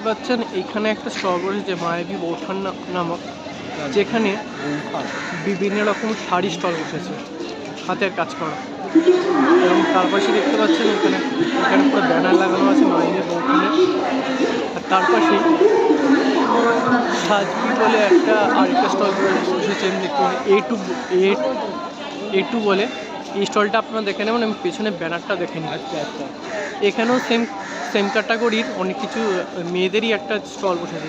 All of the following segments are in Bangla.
পাচ্ছেন এইখানে একটা স্টল বসেছে মায়াবী বৌঠান নামক, যেখানে বিভিন্ন রকম শাড়ি স্টল বসেছে হাতের কাজ করা। এবং তার পাশে দেখতে পাচ্ছেন এখানে পুরো ব্যানার লাগানো আছে মায়াবী বৌঠানের। আর তার পাশে সাজবি বলে আরেকটা স্টল বসেছেন দেখতে A2 বলে। এই স্টলটা আপনারা দেখে নেবেন, আমি পেছনে ব্যানারটা দেখে নিই। এখানেও সেম ক্যাটাগরির অনেক কিছু মেয়েদেরই একটা স্টল বসেছে,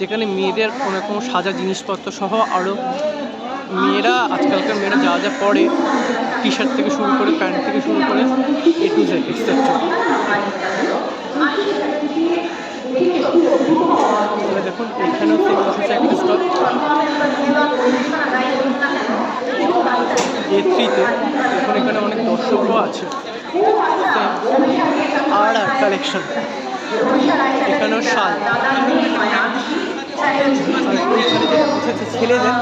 যেখানে মেয়েদের অনেক রকম সাজা জিনিসপত্র সহ আরও আজকালকার মেয়েরা যা পরে টি শার্ট থেকে শুরু করে প্যান্ট থেকে শুরু করে A to Z এক্সেট্রা। দেখুন এখানেও বসেছে একটা স্টল A3-তে। এখন এখানে অনেক দর্শকও আছে। আর কালেকশন এখানেও শাল, বসেছে ছেলেদের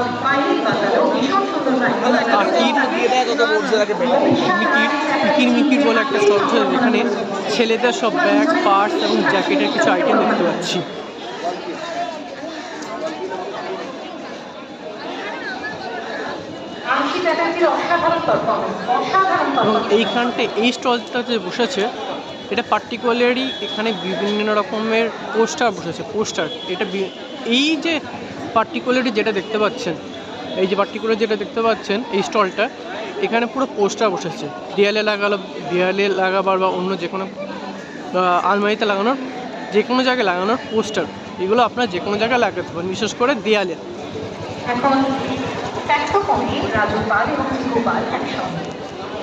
মিকির বলে একটা স্টল বসেছে, যেখানে ছেলেদের সব ব্যাগ, পার্স এবং জ্যাকেটের কিছু আইটেম দেখতে পাচ্ছি। এবং এইখানটায় এই স্টলটা যে বসেছে এটা পার্টিকুলারলি এখানে বিভিন্ন রকমের পোস্টার বসেছে। এটা এই যে পার্টিকুলারলি যেটা দেখতে পাচ্ছেন এই স্টলটা, এখানে পুরো পোস্টার বসেছে। দেয়ালে লাগাবার বা অন্য যে কোনো আলমারিতে লাগানোর, যে কোনো জায়গায় লাগানোর পোস্টার, এগুলো আপনারা যে কোনো জায়গায় লাগাতে পারেন, বিশেষ করে দেয়ালে।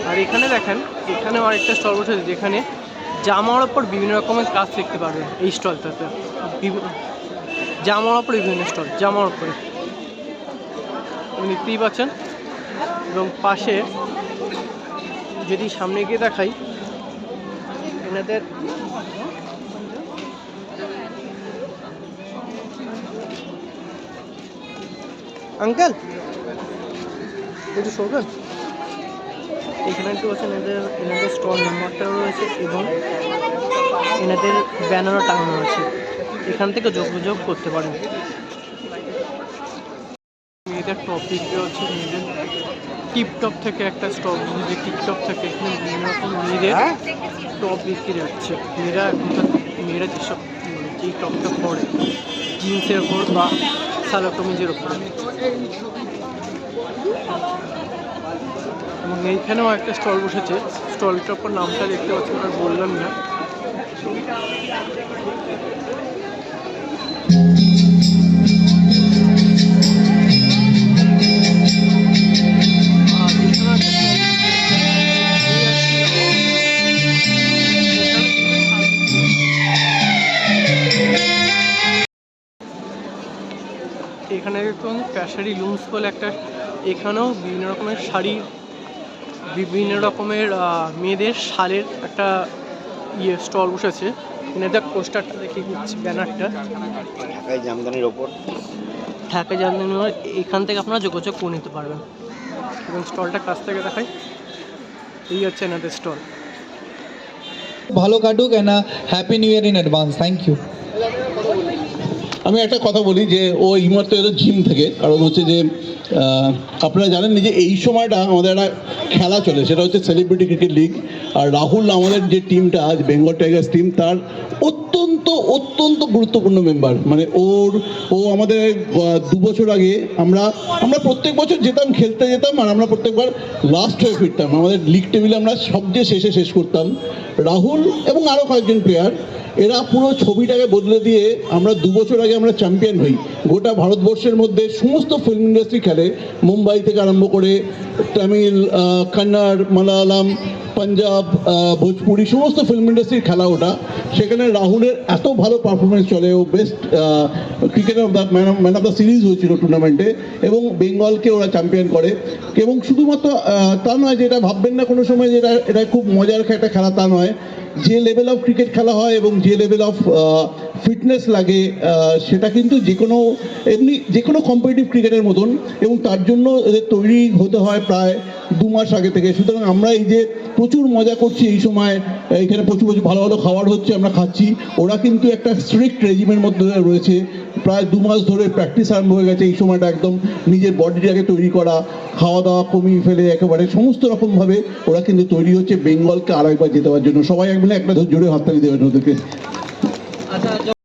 আর এখানে দেখেন এখানেও আরেকটা স্টল বসেছে, যেখানে জামার ওপর বিভিন্ন রকমের কাজ দেখতে পারবেন। এই স্টলটাতে জামার ওপরে বিভিন্ন স্টল, জামার ওপরে দেখতেই পাচ্ছেন। এবং পাশে যদি সামনে গিয়ে দেখাই, এনাদের আঙ্কেল একটু শোকেন, এখানে একটু আছেন। এনাদের স্টল নাম্বারটাও রয়েছে এবং এনাদের ব্যানারও টাঙানো আছে, এখান থেকে যোগাযোগ করতে পারেন। মেয়েদের টপ বিক্রি হচ্ছে, মেয়েদের টিপটপ থেকে একটা স্টল বসেছে। টিপটপ থেকে এখানে বিভিন্ন রকম মেয়েদের টপ বিক্রি হচ্ছে। মেয়েরা যেই টপটা পরে জিন্সের ওপর বা সালোয়ার কামিজের ওপর। এবং এইখানেও একটা স্টল বসেছে, স্টলটার ওপর নামটা দেখতে পাচ্ছেন, আর বললাম না। এখানে দেখুন প্যাশারি লুমস বলে একটা, এখানেও বিভিন্ন রকমের শাড়ি, বিভিন্ন রকমের মেয়েদের শালের একটা স্টল বসেছে। এনাদের পোস্টারটা দেখে দিচ্ছি, ব্যানারটা ঢাকায় জামদানির ওপর। এখান থেকে আপনারা যোগাযোগ করে নিতে পারবেন। এবং স্টলটা কাছ থেকে দেখাই, এই হচ্ছে এনাদের স্টল। ভালো কাটুক and happy new year in advance. Thank you. আমি একটা কথা বলি যে ও এই মুহূর্তে এলো জিম থেকে, কারণ হচ্ছে যে আপনারা জানেন যে এই সময়টা আমাদের একটা খেলা চলে, সেটা হচ্ছে সেলিব্রিটি ক্রিকেট লিগ। আর রাহুল আমাদের যে টিমটা আজ বেঙ্গল টাইগার্স টিম, তার অত্যন্ত গুরুত্বপূর্ণ মেম্বার। মানে ও আমাদের 2 বছর আগে আমরা প্রত্যেক বছর খেলতে যেতাম, আর আমরা প্রত্যেকবার লাস্ট হয়ে ফিরতাম। আমাদের লিগ টেবিলে আমরা সবচেয়ে শেষ করতাম। রাহুল এবং আরও কয়েকজন প্লেয়ার, এরা পুরো ছবিটাকে বদলে দিয়ে আমরা 2 বছর আগে আমরা চ্যাম্পিয়ন হই। গোটা ভারতবর্ষের মধ্যে সমস্ত ফিল্ম ইন্ডাস্ট্রি খেলে, মুম্বাই থেকে আরম্ভ করে তামিল, কন্নড়, মালায়ালাম, পাঞ্জাব, ভোজপুরি, সমস্ত ফিল্ম ইন্ডাস্ট্রির খেলা ওটা। সেখানে রাহুলের এত ভালো পারফরমেন্স চলে, ও best cricketer of the man of the series হয়েছিল টুর্নামেন্টে, এবং বেঙ্গলকে ওরা চ্যাম্পিয়ন করে। এবং শুধুমাত্র তা নয় যে এটা ভাববেন না কোনো সময় যে এটা খুব মজার একটা খেলা, তা নয়। যে লেভেল অফ ক্রিকেট খেলা হয় এবং যে লেভেল অফ ফিটনেস লাগে, সেটা কিন্তু যে কোনো কম্পিটিটিভ ক্রিকেটের মতন, এবং তার জন্য এদের তৈরি হতে হয় প্রায় 2 মাস আগে থেকে। সুতরাং আমরা এই যে প্রচুর মজা করছি এই সময়। এখানে প্রচুর প্রচুর ভালো ভালো খাবার হচ্ছে, আমরা খাচ্ছি। ওরা কিন্তু একটা স্ট্রিক্ট রেজিমের মধ্যে রয়েছে, প্রায় 2 মাস ধরে প্র্যাকটিস আরম্ভ হয়ে গেছে। এই সময়টা একদম নিজের বডিটাকে তৈরি করা, খাওয়া দাওয়া কমিয়ে ফেলে একেবারে সমস্ত রকমভাবে ওরা কিন্তু তৈরি হচ্ছে বেঙ্গলকে আরেকবার জেতাবার জন্য। সবাই এক মিলে একটা জোরে হাততালি দেবেন ওদেরকে। আচ্ছা